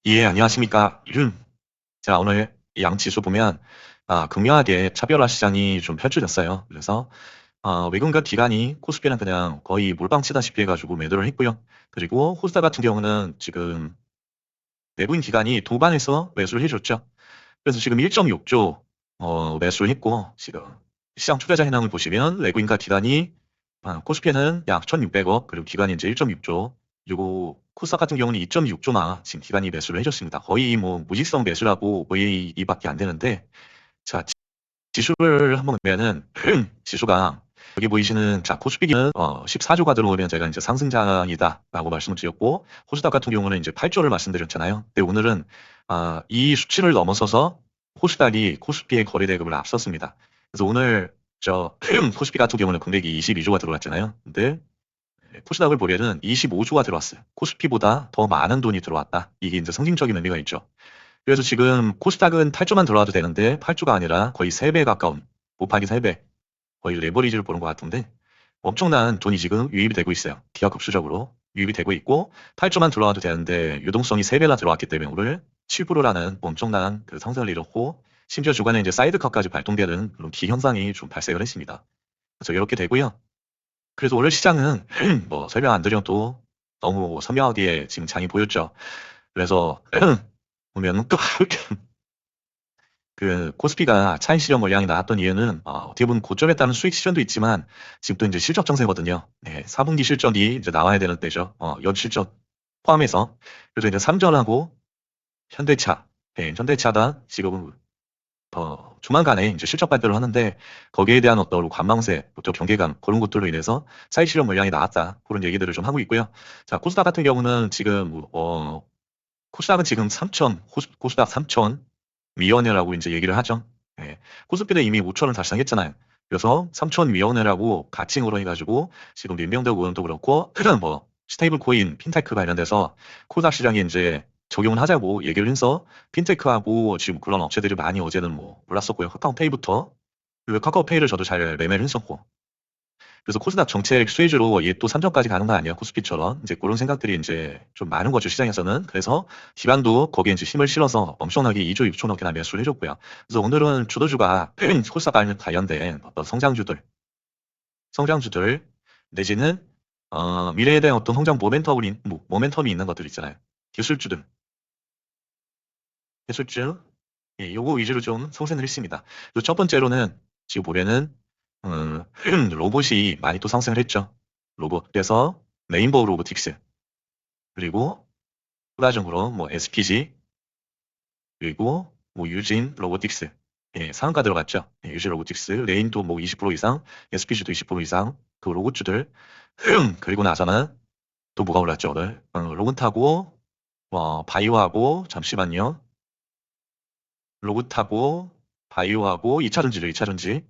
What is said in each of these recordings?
예, 안녕하십니까. 자, 오늘 양 지수 보면, 극명하게 차별화 시장이 좀 펼쳐졌어요. 그래서, 외국인과 기관이 코스피는 그냥 거의 몰빵 치다시피 해가지고 매도를 했고요. 그리고 호스타 같은 경우는 지금 외국인 기관이 도반해서 매수를 해줬죠. 그래서 지금 1.6조, 매수를 했고, 지금 시장 투자자 현황을 보시면 외국인과 기관이 코스피는 약 1,600억, 그리고 기관이 이제 1.6조, 그리고 코스닥 같은 경우는 2.6조나 지금 기관이 매수를 해줬습니다. 거의 뭐 무지성 매수라고 거의 이밖에 안 되는데, 자, 지수를 한번 보면은 지수가 여기 보이시는 자 코스피기는 14조가 들어오면 제가 이제 상승장이다라고 말씀을 드렸고 코스닥 같은 경우는 이제 8조를 말씀드렸잖아요. 근데 오늘은 이 수치를 넘어서서 코스닥이 코스피의 거래 대금을 앞섰습니다. 그래서 오늘 저 코스피 같은 경우는 금액이 22조가 들어왔잖아요. 근데 코스닥을 보면은 25조가 들어왔어요. 코스피보다 더 많은 돈이 들어왔다. 이게 이제 상징적인 의미가 있죠. 그래서 지금 코스닥은 8조만 들어와도 되는데 8조가 아니라 거의 3배 가까운 곱하기 3배 거의 레버리지를 보는 것 같은데 엄청난 돈이 지금 유입이 되고 있어요. 기하급수적으로 유입이 되고 있고 8조만 들어와도 되는데 유동성이 3배나 들어왔기 때문에 오늘 7%라는 엄청난 그 상승을 이뤘고 심지어 주간에 이제 사이드카까지 발동되는 그런 기현상이 좀 발생을 했습니다. 그래서 이렇게 되고요. 그래서 오늘 시장은 뭐 설명 안 드려도 너무 선명하게 지금 장이 보였죠. 그래서 보면 또 그 코스피가 차익 실현 물량이 나왔던 이유는 어떻게 보면 고점에 따른 수익 실현도 있지만 지금 또 이제 실적 정세거든요. 네, 4분기 실적이 이제 나와야 되는 때죠. 연 실적 포함해서 그래서 이제 삼전하고 현대차, 네, 현대차가 지금 조만간에 이제 실적 발표를 하는데 거기에 대한 어떤 관망세, 또 경계감 그런 것들로 인해서 차익 실현 물량이 나왔다 그런 얘기들을 좀 하고 있고요. 자 코스닥 같은 경우는 지금 코스닥은 지금 3천, 코스닥 3천 위원회라고 이제 얘기를 하죠. 예. 코스피는 이미 5천을 달성했잖아요. 그래서 3천 위원회라고 가칭으로 해가지고 지금 연명되고 의원도 그렇고 뭐 스테이블 코인, 핀테크 관련돼서 코스닥 시장에 이제 적용을 하자고 얘기를 해서 핀테크하고 지금 그런 업체들이 많이 어제는 뭐 올랐었고요. 카카오페이부터 그 카카오페이를 저도 잘 매매를 했었고 그래서 코스닥 정책 수혜주로 얘 또 3점까지 가는 거 아니야? 코스피처럼. 이제 그런 생각들이 이제 좀 많은 거죠, 시장에서는. 그래서 기관도 거기에 이제 힘을 실어서 엄청나게 2조 6천억이나 매수를 해줬고요. 그래서 오늘은 주도주가 코스닥 관련된 어떤 성장주들 내지는 미래에 대한 어떤 성장 모멘텀이 있는 것들 있잖아요. 기술주들, 기술주, 예, 요거 위주로 좀 성생을 했습니다. 그리고 첫 번째로는 지금 보면은 로봇이 많이 또 상승을 했죠. 로봇. 그래서 레인보우 로보틱스 그리고 추가적으로 뭐 SPG 그리고 뭐 유진 로보틱스 예, 상한가 들어갔죠. 예, 유진 로보틱스 레인도 뭐 20% 이상, SPG도 20% 이상 그 로봇주들 그리고 나서는 또 뭐가 올랐죠 오늘 로봇하고 바이오하고 잠시만요. 로봇하고 바이오하고 2차 전지죠 2차 전지.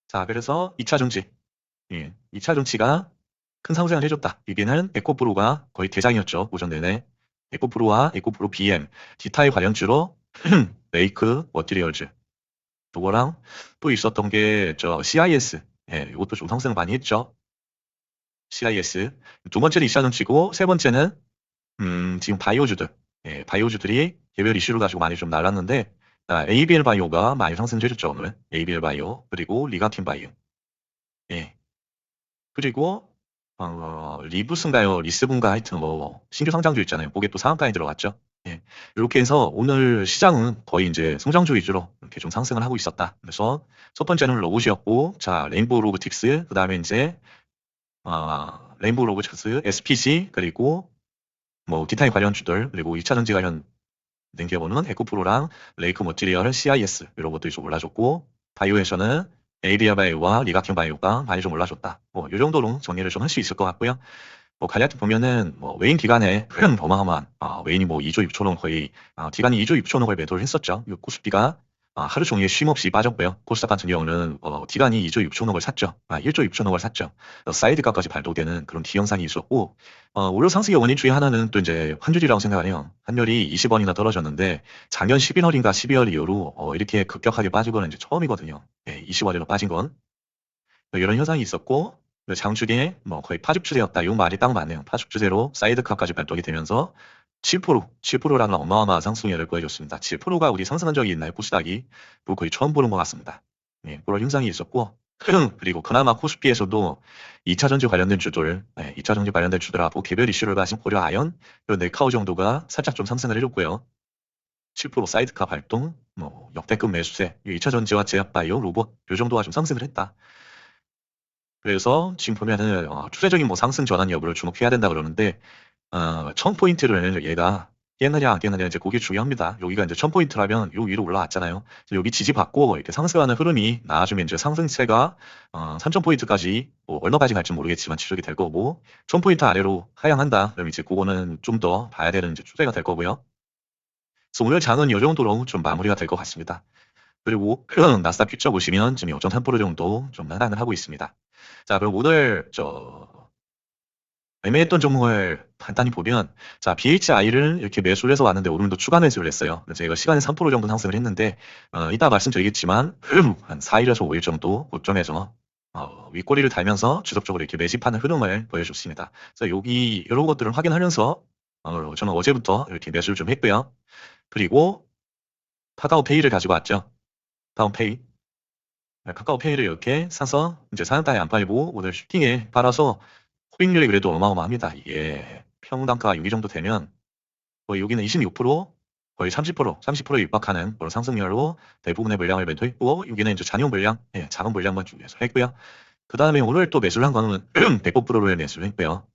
자 그래서 2차 전지 예, 2차 전지가 큰 상승을 해줬다. 여기는 에코프로가 거의 대장이었죠. 오전 내내. 에코프로와 에코프로 BM, 기타의 관련주로 메이크 머티리얼즈. 요거랑 또 있었던 게 저 CIS. 예, 이것도 좀 상승을 많이 했죠. CIS. 두 번째는 이샤전치고 세 번째는 지금 바이오주들. 예, 바이오주들이 개별 이슈를 가지고 많이 좀 날랐는데 ABL 바이오가 많이 상승을 해줬죠, 오늘. ABL 바이오. 그리고 리가틴 바이오. 예. 그리고 리브스인가요? 리스분가 하여튼 뭐 신규 상장주 있잖아요. 그게 또 상한가에 들어갔죠. 예. 이렇게 해서 오늘 시장은 거의 이제 성장주 위주로 이렇게 좀 상승을 하고 있었다. 그래서 첫 번째는 로봇이었고, 자 레인보우 로보틱스, 그 다음에 이제 레인보우 로보틱스, SPC 그리고 뭐 기타의 관련주들 그리고 2차 전지 관련 된 기업은 에코프로랑 레이크 머티리얼, CIS 이런 것들이 좀 올라줬고 바이오에서는 에이디아 바이오와 리가킨 바이오가 많이 좀 올라줬다. 뭐 이 정도로 정리를 좀 할 수 있을 것 같고요. 뭐 간략히 보면은 뭐 외인 기간에 어마어마한 외인이 뭐 2조 6천억 거의 기간이 2조 6천억을 매도를 했었죠. 이 코스피가 하루 종일 쉼 없이 빠졌고요. 코스닥 같은 경우는 기간이 2조 6천억을 샀죠. 1조 6천억을 샀죠. 사이드가까지 발도되는 그런 기현상이 있었고 오히려 상승의 원인 중에 하나는 또 이제 환율이라고 생각을 해요. 환율이 20원이나 떨어졌는데 작년 11월인가 12월 이후로 이렇게 급격하게 빠지고는 이제 처음이거든요. 예, 20원으로 빠진 건. 이런 현상이 있었고 장중에 뭐 거의 파죽 추세였다. 이 말이 딱 맞네요. 파죽 추세로 사이드카까지 발동이 되면서 7%라는 어마어마한 상승률을 보여줬습니다. 7%가 우리 상승한 적이 있나요? 코스닥이 뭐 거의 처음 보는 것 같습니다. 예, 그런 현상이 있었고 그리고 그나마 코스피에서도 2차 전지 관련된 주들, 2차 전지 관련된 주들하고 개별 이슈를 가진 고려 아연, 그리고 네카오 정도가 살짝 좀 상승을 해줬고요. 7% 사이드카 발동, 뭐 역대급 매수세, 2차 전지와 제약바이오, 로봇 요 정도가 좀 상승을 했다. 그래서 지금 보면은 추세적인 뭐 상승 전환 여부를 주목해야 된다 그러는데 1000포인트를 얘가 깨느냐 안 깨느냐 이제 그게 중요합니다. 여기가 이제 1000포인트라면 요 위로 올라왔잖아요. 여기 지지받고 이렇게 상승하는 흐름이 나아지면 이제 상승세가 3000포인트까지 뭐 얼마까지 갈지 모르겠지만 지속이 될 거고 1000포인트 아래로 하향한다. 그럼 이제 그거는 좀 더 봐야 되는 이제 추세가 될 거고요. 그래서 오늘 장은 이 정도로 좀 마무리가 될 것 같습니다. 그리고 나스닥 퓨처 보시면 지금 0.3% 정도 좀 하락을 하고 있습니다. 자, 그럼 오늘 애매했던 종목을 간단히 보면, 자, BHI를 이렇게 매수를 해서 왔는데 오늘도 추가 매수를 했어요. 그래서 제가 시간에 3% 정도 상승을 했는데, 이따 말씀드리겠지만, 한 4일에서 5일 정도 고점에서 윗꼬리를 달면서 지속적으로 이렇게 매집하는 흐름을 보여줬습니다. 그래서 여기 이런 것들을 확인하면서 저는 어제부터 이렇게 매수를 좀 했고요. 그리고 카카오페이를 가지고 왔죠. 다운페이. 카카오페이를 이렇게 사서 이제 사는단에 안 팔고 오늘 슈팅에 팔아서 수익률이 그래도 어마어마합니다. 이게 평단가 6이 정도 되면 거의 여기는 26%, 거의 30%에 육박하는 그런 상승률로 대부분의 물량을 매도했고 여기는 이제 잔용 물량, 작은 물량만 준비해서 했고요. 그 다음에 오늘 또 매수를 한 거는 109%를 매수를 했고요.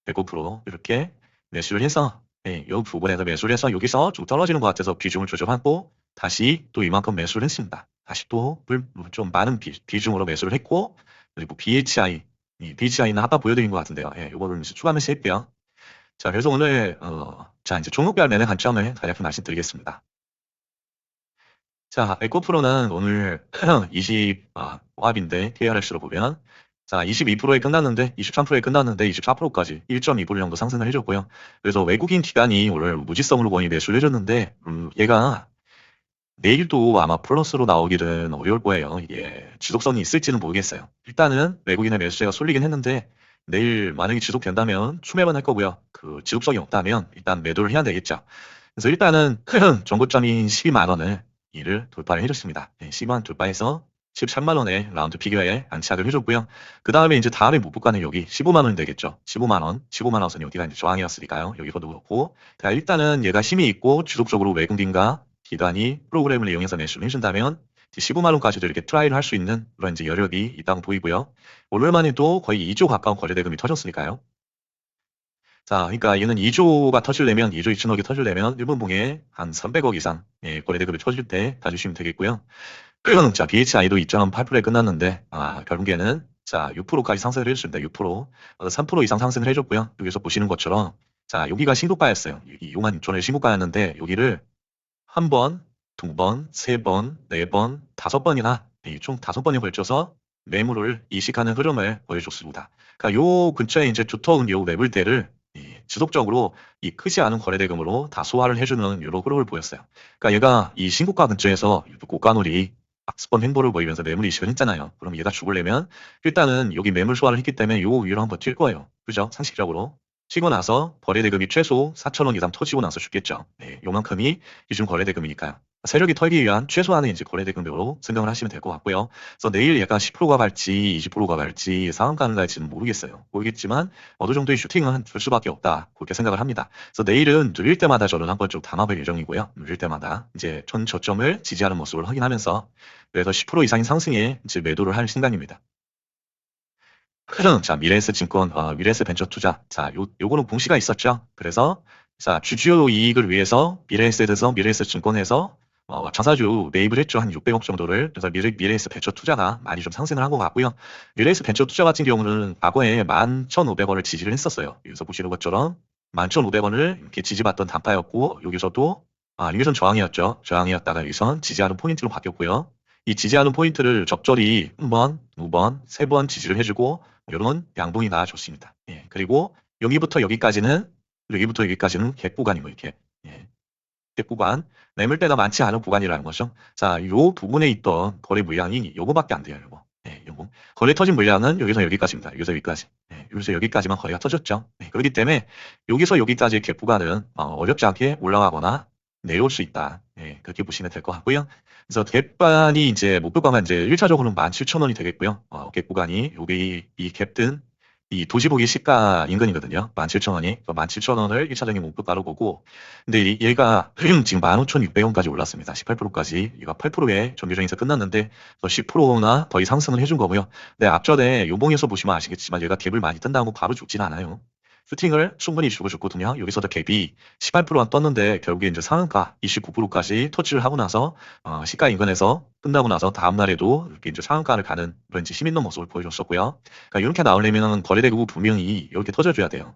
109% 이렇게 매수를 해서 이 부분에서 매수를 해서 여기서 좀 떨어지는 것 같아서 비중을 조정하고 다시 또 이만큼 매수를 했습니다. 다시 또 좀 많은 비중으로 매수를 했고 그리고 BHI 이 BHI는 아까 보여드린 것 같은데요. 이거를 추가 매수했고요. 자, 그래서 오늘 자 이제 종목별 매매 관점을 간략히 말씀드리겠습니다. 자, 에코프로는 오늘 20합인데 TRS로 보면 자 22%에 끝났는데 23%에 끝났는데 24%까지 1.2% 정도 상승을 해줬고요. 그래서 외국인 기관이 오늘 무지성으로 거의 매수를 해줬는데 얘가 내일도 아마 플러스로 나오기는 어려울 거예요. 이게 지속성이 있을지는 모르겠어요. 일단은 외국인의 매수세가 쏠리긴 했는데 내일 만약에 지속된다면 추매만 할 거고요. 그 지속성이 없다면 일단 매도를 해야 되겠죠. 그래서 일단은 큰 정고점인 12만 원을 이를 돌파를 해줬습니다. 12만 원 돌파해서 13만 원에 라운드 피겨에 안착을 해줬고요. 그 다음에 이제 다음에 못 붙가는 여기 15만 원이 되겠죠. 15만 원, 15만 원선이 여기가 이제 저항이었으니까요. 여기서도 그렇고. 자, 일단은 얘가 힘이 있고 지속적으로 외국인과 기관이 프로그램을 이용해서 매수를 해준다면 15만 원까지도 이렇게 트라이를 할 수 있는 그런 이제 여력이 있다고 보이고요. 오늘만 해도 거의 2조 가까운 거래대금이 터졌으니까요. 자, 그러니까 얘는 2조가 터지려면 2조 2천억이 터지려면 일본봉에 한 300억 이상 거래대금이 터질 때 봐주시면 되겠고요. 자, BHI도 2.8%에 끝났는데 결국에는 자 6%까지 상승을 해줬습니다. 6%, 3% 이상 상승을 해줬고요. 여기서 보시는 것처럼 자 여기가 신고가였어요. 여기 6만 6천원의 신고가였는데 여기를 한 번, 두 번, 세 번, 네 번, 5번이나 총 5번에 걸쳐서 매물을 이식하는 흐름을 보여줬습니다. 그러니까 요 근처에 이제 두터운 요 매물대를 지속적으로 이 크지 않은 거래대금으로 다 소화를 해주는 이런 흐름을 보였어요. 그러니까 얘가 이 신고가 근처에서 고가놀이 박스권 횡보를 보이면서 매물 이식을 했잖아요. 그럼 얘가 죽으려면 일단은 여기 매물 소화를 했기 때문에 요 위로 한번 튈 거예요. 그죠? 상식적으로. 치고 나서 거래대금이 최소 4천원 이상 터지고 나서 죽겠죠. 요만큼이 기준 거래대금이니까요. 세력이 털기 위한 최소한의 이제 거래대금으로 생각을 하시면 될 것 같고요. 그래서 내일 약간 10%가 갈지 20%가 갈지 상한가는 갈지는 모르겠어요. 모르겠지만 어느 정도의 슈팅은 줄 수밖에 없다. 그렇게 생각을 합니다. 그래서 내일은 누릴 때마다 저는 한번 좀 담아볼 예정이고요. 누릴 때마다 이제 전 저점을 지지하는 모습을 확인하면서 그래서 10% 이상의 상승에 이제 매도를 할 생각입니다. 자, 미래에셋 증권, 미래에셋 벤처 투자. 자, 요거는 공시가 있었죠. 그래서, 자, 주주의 이익을 위해서 미래에셋 증권에서, 자사주 매입을 했죠. 한 600억 정도를. 그래서 미래에셋 벤처 투자가 많이 좀 상승을 한 것 같고요. 미래에셋 벤처 투자 같은 경우는 과거에 11,500원을 지지를 했었어요. 여기서 보시는 것처럼 11,500원을 이렇게 지지받던 단파였고, 여기선 저항이었죠. 저항이었다가 여기선 지지하는 포인트로 바뀌었고요. 이 지지하는 포인트를 적절히 한 번, 두 번, 세 번 지지를 해주고 이런 양봉이 나와줬습니다. 그리고 여기부터 여기까지는 갭 구간이고 이렇게 갭 구간 매물대가 많지 않은 구간이라는 거죠. 자, 요 부분에 있던 거래 물량이 요거밖에 안 돼요. 요거. 연봉. 거래 터진 물량은 여기서 여기까지입니다. 여기서 여기까지. 여기서 여기까지만 거래가 터졌죠. 그렇기 때문에 여기서 여기까지의 갭 구간은 어렵지 않게 올라가거나 내려올 수 있다. 그렇게 보시면 될 것 같고요. 그래서 갭 구간이 이제 목표 구간 이제 1차적으로는 17,000원이 되겠고요. 갭 구간이 여기 이 갭든 이 도시보기 시가 인근이거든요. 17,000원이. 17,000원을 1차적인 목표가로 보고, 근데 얘가 지금 15,600원까지 올랐습니다. 18%까지. 얘가 8%의 정규정에서 끝났는데, 10%나 더 이상 상승을 해준 거고요. 근데 앞전에 요봉에서 보시면 아시겠지만 얘가 갭을 많이 뜬다고 바로 죽진 않아요. 슈팅을 충분히 주고 줬거든요. 여기서도 갭이 18%가 떴는데 결국에 이제 상한가 29%까지 터치를 하고 나서 시가 인근에서 끝나고 나서 다음 날에도 이렇게 이제 상한가를 가는 그런 이제 힘있는 모습을 보여줬었고요. 그러니까 이렇게 나오려면 거래대금이 분명히 이렇게 터져줘야 돼요.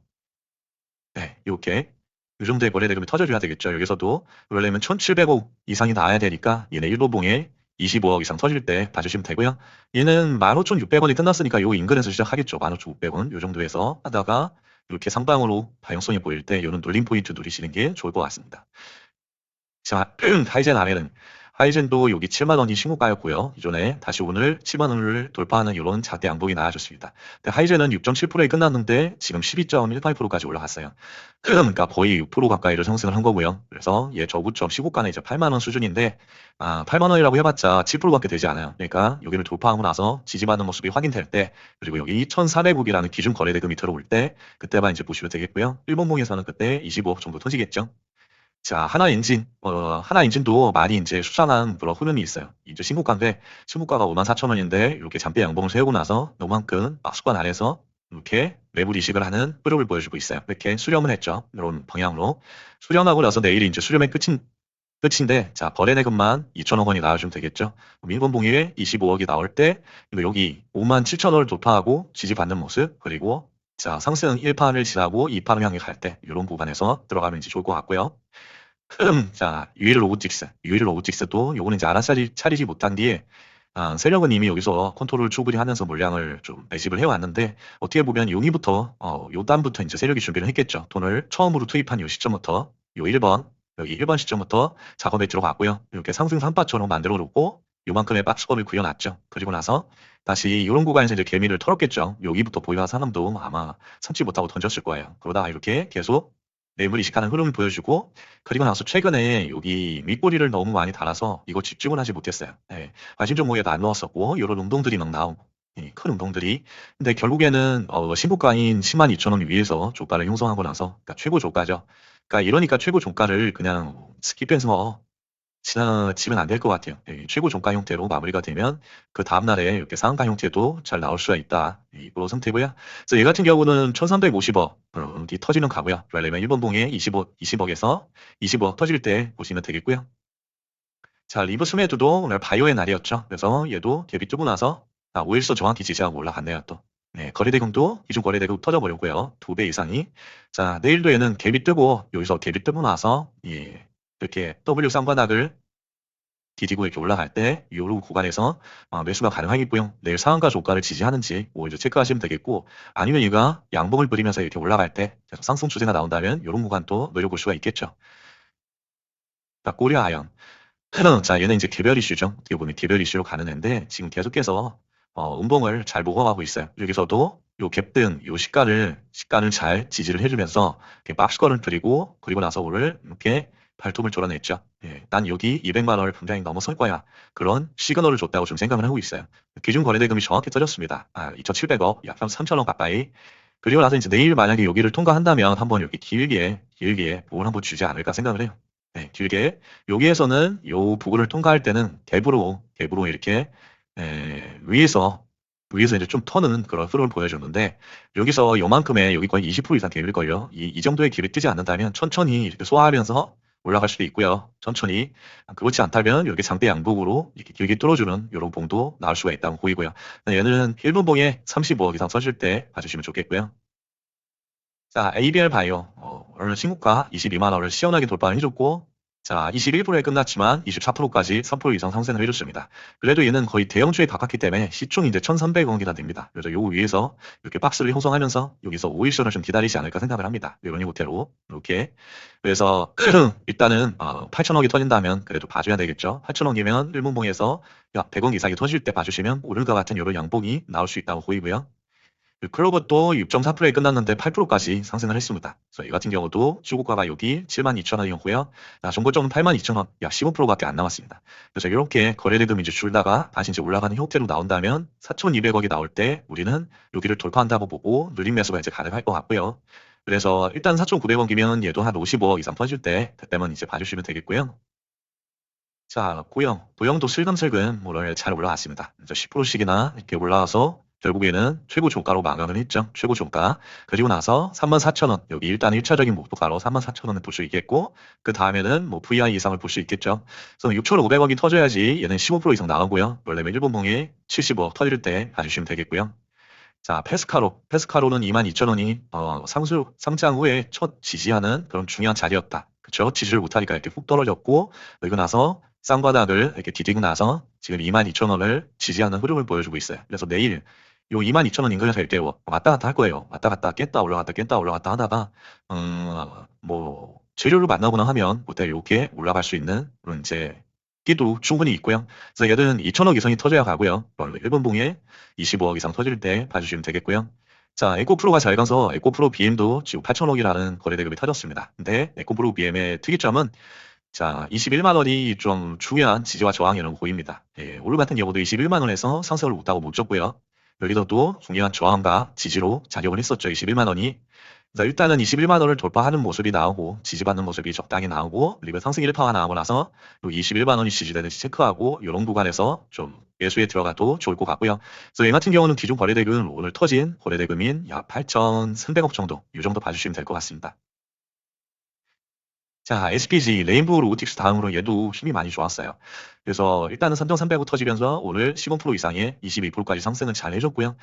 네, 이렇게 이 정도의 거래대금이 터져줘야 되겠죠. 여기서도 그러려면 1,700억 이상이 나와야 되니까 얘네 일보봉에 25억 이상 터질 때 봐주시면 되고요. 얘는 15,600원이 끝났으니까 요 인근에서 시작하겠죠. 15,500원 요 정도에서 하다가 이렇게 상방으로 방향성이 보일 때 이런 놀림 포인트 누리시는 게 좋을 것 같습니다. 자, 하이젠 아래는 하이젠도 여기 7만 원이 신고가였고요. 이전에 다시 오늘 7만 원을 돌파하는 이런 작대 양봉이 나와줬습니다. 근데 하이젠은 6.7%에 끝났는데 지금 12.18%까지 올라갔어요. 그러니까 거의 6% 가까이를 상승을 한 거고요. 그래서 얘 저구점 시고가는 이제 8만 원 수준인데 8만 원이라고 해봤자 7%밖에 되지 않아요. 그러니까 여기를 돌파하고 나서 지지받는 모습이 확인될 때 그리고 여기 1,400억이라는 기준 거래대금이 들어올 때 그때만 이제 보시면 되겠고요. 일본봉에서는 그때 25억 정도 터지겠죠. 자, 하나 엔진도 많이 이제 수상한 그런 흐름이 있어요. 이제 신고가가 54,000원인데, 이렇게 잠대 양봉을 세우고 나서, 요만큼 박스권 안에서 이렇게 매물 이식을 하는 흐름을 보여주고 있어요. 이렇게 수렴을 했죠. 이런 방향으로. 수렴하고 나서 내일이 이제 수렴의 끝인데, 자, 거래대금만 2천억 원이 나와주면 되겠죠. 일본봉에 25억이 나올 때, 여기 57,000원을 돌파하고 지지받는 모습, 그리고 자, 상승 1판을 지나고 2판을 향해 갈 때, 이런 구간에서 들어가면 이제 좋을 것 같고요. 자, 유일 로보틱스도 요거는 이제 차리지 못한 뒤에 세력은 이미 여기서 컨트롤 충분히 하면서 물량을 좀 매집을 해왔는데 어떻게 보면 용의부터 요 단부터 이제 세력이 준비를 했겠죠. 돈을 처음으로 투입한 요 시점부터 요 1번 여기 1번 시점부터 작업에 들어갔고요. 이렇게 상승 3파처럼 만들어 놓고 요만큼의 박스권을 그려놨죠. 그리고 나서 다시 이런 구간에서 이제 개미를 털었겠죠. 여기부터 보유한 사람도 아마 참지 못하고 던졌을 거예요. 그러다가 이렇게 계속 매물 이식하는 흐름을 보여주고 그리고 나서 최근에 여기 윗꼬리를 너무 많이 달아서 이거 집중을 하지 못했어요. 관심 종목에도 안 넣었었고 이런 운동들이 막 나오고 큰 운동들이 근데 결국에는 신고가인 102,000원 위에서 조가를 형성하고 나서 그러니까 최고 조가죠. 그러니까 이러니까 최고 조가를 그냥 스킵해서 지나치면 안 될 것 같아요. 최고 종가 형태로 마무리가 되면 그 다음날에 이렇게 상한가 형태도 잘 나올 수가 있다. 이거 상태고요. 그래서 얘 같은 경우는 1350억 뒤 터지는 가고요. 그러려면 1번 봉에 20억에서 20억 터질 때 보시면 되겠고요. 자, 리브 스메드도 오늘 바이오의 날이었죠. 그래서 얘도 갭이 뜨고 나서 5일서 정확히 지지하고 올라갔네요. 또. 거래대금도 기준 거래대금 터져버렸고요. 2배 이상이. 자, 내일도 얘는 갭이 뜨고 여기서 갭이 뜨고 나서 이렇게 W 쌍바닥을 디디고 이렇게 올라갈 때 요로 구간에서 매수가 가능하겠고요. 내일 상한가 조가를 지지하는지 이제 체크하시면 되겠고 아니면 얘가 양봉을 부리면서 이렇게 올라갈 때 계속 상승 추세가 나온다면 이런 구간도 노려볼 수가 있겠죠. 자, 코리아 아연. 자, 얘는 이제 개별 이슈죠. 어떻게 보면 개별 이슈로 가는 애인데 지금 계속해서 음봉을 잘 모아가고 있어요. 여기서도 요 갭등 요 시가를 잘 지지를 해주면서 박스권을 들이고 그리고 나서 오늘 이렇게 발톱을 졸아냈죠. 난 여기 200만 원을 분명히 넘어설 거야. 그런 시그널을 줬다고 좀 생각을 하고 있어요. 기준 거래대금이 정확히 터졌습니다. 2,700억, 약 3,000원 가까이. 그리고 나서 이제 내일 만약에 여기를 통과한다면 한번 여기 길게 부분 한번 주지 않을까 생각을 해요. 길게. 여기에서는 요 부분을 통과할 때는 갭으로 이렇게 위에서 이제 좀 터는 그런 흐름을 보여줬는데 여기서 요만큼의 여기 거의 20% 이상 갭일걸요. 이 정도의 갭이 뜨지 않는다면 천천히 이렇게 소화하면서 올라갈 수도 있고요. 천천히. 그렇지 않다면 이렇게 장대 양봉으로 이렇게 길게 뚫어주는 이런 봉도 나올 수가 있다고 보이고요. 얘는 1분 봉에 35억 이상 써질 때 봐주시면 좋겠고요. 자, ABL 바이오 오늘 신고가 22만 원을 시원하게 돌파를 해줬고 자, 21%에 끝났지만 24%까지 3% 이상 상승을 해줬습니다. 그래도 얘는 거의 대형주에 가깝기 때문에 시총이 이제 1,300억이나 됩니다. 그래서 요 위에서 이렇게 박스를 형성하면서 여기서 5일선을 좀 기다리지 않을까 생각을 합니다. 이런 형태로 이렇게. 그래서 일단은 8천억이 터진다면 그래도 봐줘야 되겠죠. 8천억이면 일본봉에서 100억 이상이 터질 때 봐주시면 오늘과 같은 이런 양봉이 나올 수 있다고 보이고요. 클로버도 6.4%에 끝났는데 8%까지 상승을 했습니다. 그래서 이 같은 경우도 중고가가 여기 72,000원이었고요. 정고점은 82,000원, 약 15%밖에 안 남았습니다. 그래서 이렇게 거래대금이 이제 줄다가 다시 이제 올라가는 형태로 나온다면 4,200억이 나올 때 우리는 여기를 돌파한다고 보고 눌림 매수가 이제 가능할 것 같고요. 그래서 일단 4,900억이면 얘도 한 55억 이상 터질 때 그때만 이제 봐주시면 되겠고요. 자, 도형도 슬금슬금 오늘 잘 올라왔습니다. 10%씩이나 이렇게 올라와서 결국에는 최고 종가로 마감을 했죠. 최고 종가. 그리고 나서 34,000원. 여기 일단 1차적인 목표가로 34,000원을 볼 수 있겠고, 그 다음에는 뭐 VI 이상을 볼 수 있겠죠. 그래서 6,500억이 터져야지 얘는 15% 이상 나오고요. 원래 일본봉이 75억 터질 때 봐주시면 되겠고요. 자, 페스카로는 22,000원이 상장 후에 첫 지지하는 그런 중요한 자리였다. 그쵸? 지지를 못하니까 이렇게 훅 떨어졌고, 그리고 나서 쌍바닥을 이렇게 디디고 나서 지금 22,000원을 지지하는 흐름을 보여주고 있어요. 그래서 내일 요 22,000원 인근에서 이렇게 왔다 갔다 할 거예요. 왔다 갔다 깼다 올라갔다 깼다 올라갔다 하다가 뭐 재료를 만나거나 하면 그때 이렇게 올라갈 수 있는 그런 이제 끼도 충분히 있고요. 그래서 얘는 2,000억 이상이 터져야 가고요. 일본봉에 25억 이상 터질 때 봐주시면 되겠고요. 자, 에코프로가 잘 가서 에코프로 BM도 지금 8,000억이라는 거래대금이 터졌습니다. 근데 에코프로 BM의 특이점은 자, 21만 원이 좀 중요한 지지와 저항이라고 보입니다. 예, 오늘 같은 경우도 21만 원에서 상승을 못하고 못 줬고요. 여기도 또 중요한 저항과 지지로 작용을 했었죠. 21만 원이. 그래서 일단은 21만 원을 돌파하는 모습이 나오고 지지받는 모습이 적당히 나오고 그리고 상승 1파가 나오고 나서 21만 원이 지지되는지 체크하고 이런 구간에서 좀 매수에 들어가도 좋을 것 같고요. 그래서 얘 같은 경우는 기존 거래대금 오늘 터진 거래대금인 약 8,300억 정도 이 정도 봐주시면 될 것 같습니다. 자, SPG 레인보우 로보틱스 다음으로 얘도 힘이 많이 좋았어요. 그래서 일단은 3,300억 터지면서 오늘 15% 이상의 22%까지 상승은 잘 해줬고요.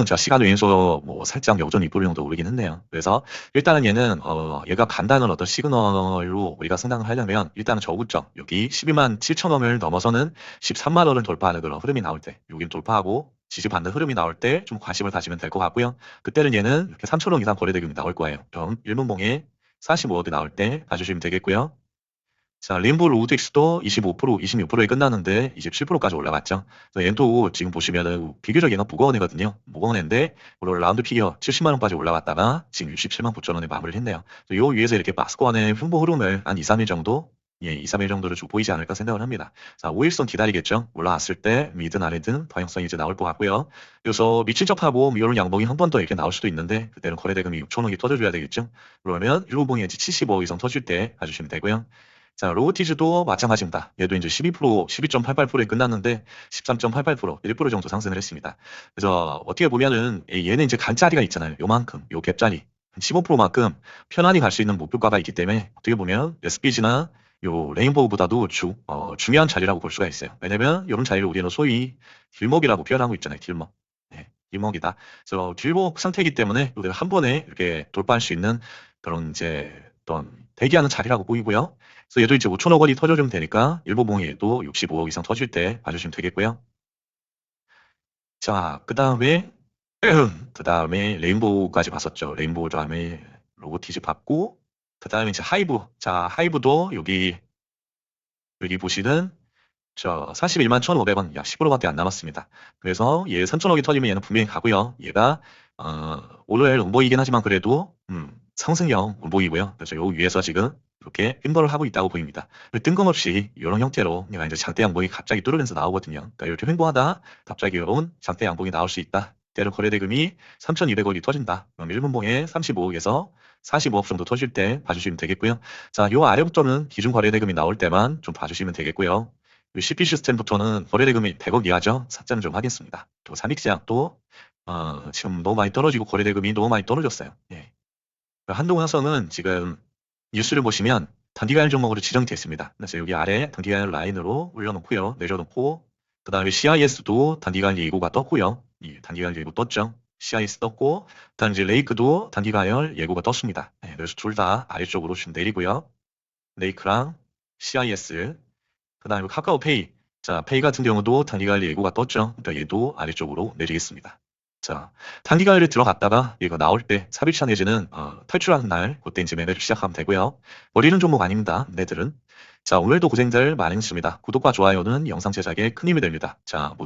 자, 시간 외에서 뭐 살짝 역전 2% 정도 오르긴 했네요. 그래서 일단은 얘는 얘가 간다는 어떤 시그널로 우리가 생각을 하려면 일단은 저구점 여기 12만 7천원을 넘어서는 13만 원을 돌파하는 그런 흐름이 나올 때 여긴 돌파하고 지지받는 흐름이 나올 때 좀 관심을 가지면 될 것 같고요. 그때는 얘는 이렇게 3천원 이상 거래대금이 나올 거예요. 좀 일문봉에 45억 나올 때 봐주시면 되겠고요. 자, 림보 로드엑스도 25%, 26%에 끝났는데 27%까지 올라갔죠. 그래서 얘도 지금 보시면은 비교적 얘가 무거운 애거든요. 무거운 애인데 오늘 라운드 피겨 70만 원까지 올라갔다가 지금 67만 9천 원에 마무리를 했네요. 요 위에서 이렇게 박스권의 흉보 흐름을 한 2, 3일 정도 2, 3일 정도를 쭉 보이지 않을까 생각을 합니다. 자, 5일선 기다리겠죠. 올라왔을 때 미든 아래든 방향성이 이제 나올 것 같고요. 그래서 미친 척하고 이런 양봉이 한 번 더 이렇게 나올 수도 있는데 그때는 거래대금이 6천억이 터져줘야 되겠죠. 그러면 일본봉이 이제 75억 이상 터질 때 봐주시면 되고요. 자, 로보티즈도 마찬가지입니다. 얘도 이제 12%, 12.88%에 끝났는데 13.88%, 1% 정도 상승을 했습니다. 그래서 어떻게 보면은 얘는 이제 간짜리가 있잖아요. 요만큼, 요 갭짜리. 15%만큼 편안히 갈 수 있는 목표가가 있기 때문에 어떻게 보면 SPG나 요 레인보우보다도 중요한 자리라고 볼 수가 있어요. 왜냐면 이런 자리를 우리는 소위 딜목이라고 표현하고 있잖아요. 딜목. 네, 딜목이다. 그래서 딜목 상태이기 때문에 우리가 한 번에 이렇게 돌파할 수 있는 그런 이제 어떤 대기하는 자리라고 보이고요. 그래서 얘도 이제 5천억 원이 터져주면 되니까 일보봉에도 65억 이상 터질 때 봐주시면 되겠고요. 자, 그 다음에 레인보우까지 봤었죠. 레인보우 다음에 로보티즈 봤고, 그 다음에 이제 하이브. 자, 하이브도 여기 보시는 저 41만 1,500원, 약 10%밖에 안 남았습니다. 그래서 얘 3천억이 터지면 얘는 분명히 가고요. 얘가 오늘 음보이긴 하지만 그래도 상승형 음보이고요. 그래서 요 위에서 지금 이렇게 횡보를 하고 있다고 보입니다. 뜬금없이 이런 형태로 얘가 이제 장대 양봉이 갑자기 뚫으면서 나오거든요. 그러니까 이렇게 횡보하다 갑자기 이런 장대 양봉이 나올 수 있다. 때로 거래대금이 3,200억이 터진다. 그럼 1분봉에 35억에서 45억 정도 터질 때 봐주시면 되겠고요. 자, 요 아래부터는 기준 거래대금이 나올 때만 좀 봐주시면 되겠고요. CP 시스템부터는 거래대금이 100억 이하죠. 사자는 좀 하겠습니다. 또 삼익제약도 지금 너무 많이 떨어지고 거래대금이 너무 많이 떨어졌어요. 예. 한동화성은 지금 뉴스를 보시면 단기간 종목으로 지정이 됐습니다. 그래서 여기 아래 단기간 라인으로 올려놓고요. 내려놓고 그 다음에 CIS도 단기간 예고가 떴고요. 예, 단기간 예고 떴죠. CIS 떴고 그다음 이제 레이크도 단기간 예고가 떴습니다. 네, 그래서 둘 다 아래쪽으로 좀 내리고요. 레이크랑 CIS. 그 다음에 카카오페이. 자, 페이 같은 경우도 단기관리 예고가 떴죠. 그러니까 얘도 아래쪽으로 내리겠습니다. 자, 단기관리를 들어갔다가 얘가 나올 때 삽입차 내지는 탈출하는 날 그때 이제 매매를 시작하면 되고요. 버리는 종목 아닙니다. 얘들은. 자, 오늘도 고생들 많으셨습니다. 구독과 좋아요는 영상 제작에 큰 힘이 됩니다. 자, 모두